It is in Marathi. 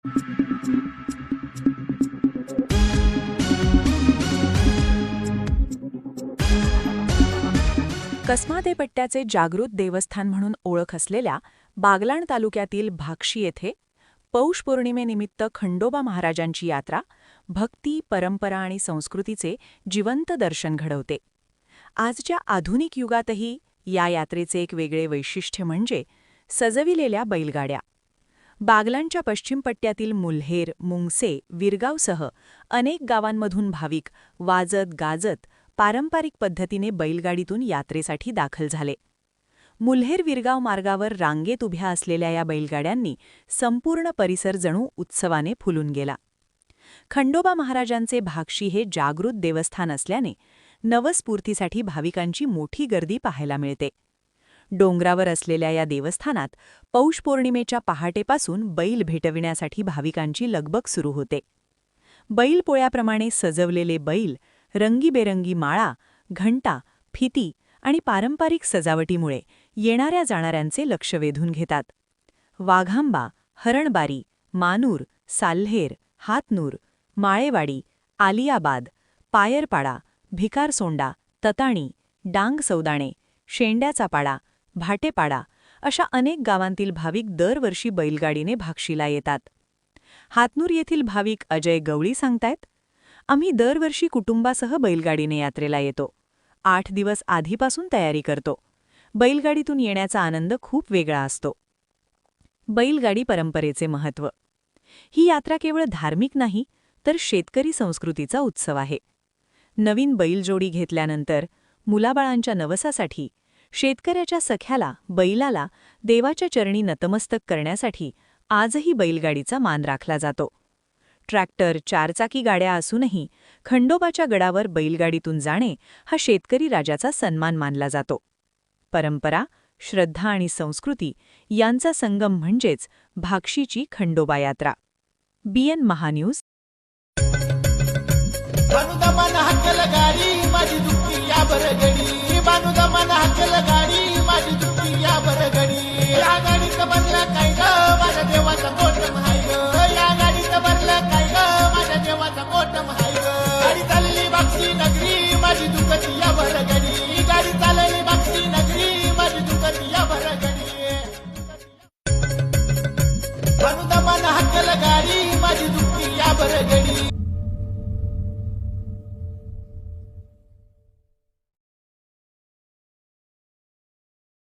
कसमादे पट्ट्याचे जागृत देवस्थान म्हणून ओळख असलेल्या बागलाण तालुक्यातील भाक्षी येथे पौष पौर्णिमेनिमित्त खंडोबा महाराजांची यात्रा भक्ती, परंपरा आणि संस्कृतीचे जिवंत दर्शन घडवते. आजच्या आधुनिक युगातही या यात्रेचे एक वेगळे वैशिष्ट्य म्हणजे सजविलेल्या बैलगाड्या. बागलाणच्या पश्चिम पट्ट्यातील मुल्हेर, मुंगसे, विरगावसह अनेक गावांमधून भाविक वाजत गाजत पारंपरिक पद्धतीने बैलगाडीतून यात्रेसाठी दाखल झाले. मुल्हेर विरगाव मार्गावर रांगेत उभ्या असलेल्या या बैलगाड्यांनी संपूर्ण परिसर जणू उत्सवाने फुलून गेला. खंडोबा महाराजांचे भाक्षी हे जागृत देवस्थान असल्याने नवस्फूर्तीसाठी भाविकांची मोठी गर्दी पाहायला मिळते. डोंगरावर असलेल्या या देवस्थानात पौष पौर्णिमेच्या पहाटेपासून बैल भेटविण्यासाठी भाविकांची लगबग सुरू होते. बैलपोळ्याप्रमाणे सजवलेले बैल रंगीबेरंगी माळा, घंटा, फिती आणि पारंपरिक सजावटीमुळे येणाऱ्या जाणाऱ्यांचे लक्ष वेधून घेतात. वाघांबा, हरणबारी, मानूर, साल्हेर, हातनूर, माळेवाडी, आलियाबाद, पायरपाडा, भिकारसोंडा, तताणी, डांग सौदाणे, शेंड्याचा पाडा, भाटेपाडा अशा अनेक गावांतील भाविक दरवर्षी बैलगाडीने भाक्षीला येतात. हातनूर येथील भाविक अजय गवळी सांगतायत, आम्ही दरवर्षी कुटुंबासह बैलगाडीने यात्रेला येतो. 8 दिवस आधीपासून तयारी करतो. बैलगाडीतून येण्याचा आनंद खूप वेगळा असतो. बैलगाडी परंपरेचे महत्त्व. ही यात्रा केवळ धार्मिक नाही, तर शेतकरी संस्कृतीचा उत्सव आहे. नवीन बैलजोडी घेतल्यानंतर मुलाबाळांच्या नवसासाठी शेतकऱ्याच्या सख्याला, बैलाला देवाच्या चरणी नतमस्तक करण्यासाठी आजही बैलगाडीचा मान राखला जातो. ट्रॅक्टर, चारचाकी गाड्या असूनही खंडोबाच्या गडावर बैलगाडीतून जाणे हा शेतकरी राजाचा सन्मान मानला जातो. परंपरा, श्रद्धा आणि संस्कृती यांचा संगम म्हणजेच भाक्षीची खंडोबा यात्रा. BN महान्यूज. गाडी माझी दुःखी या बरगडी.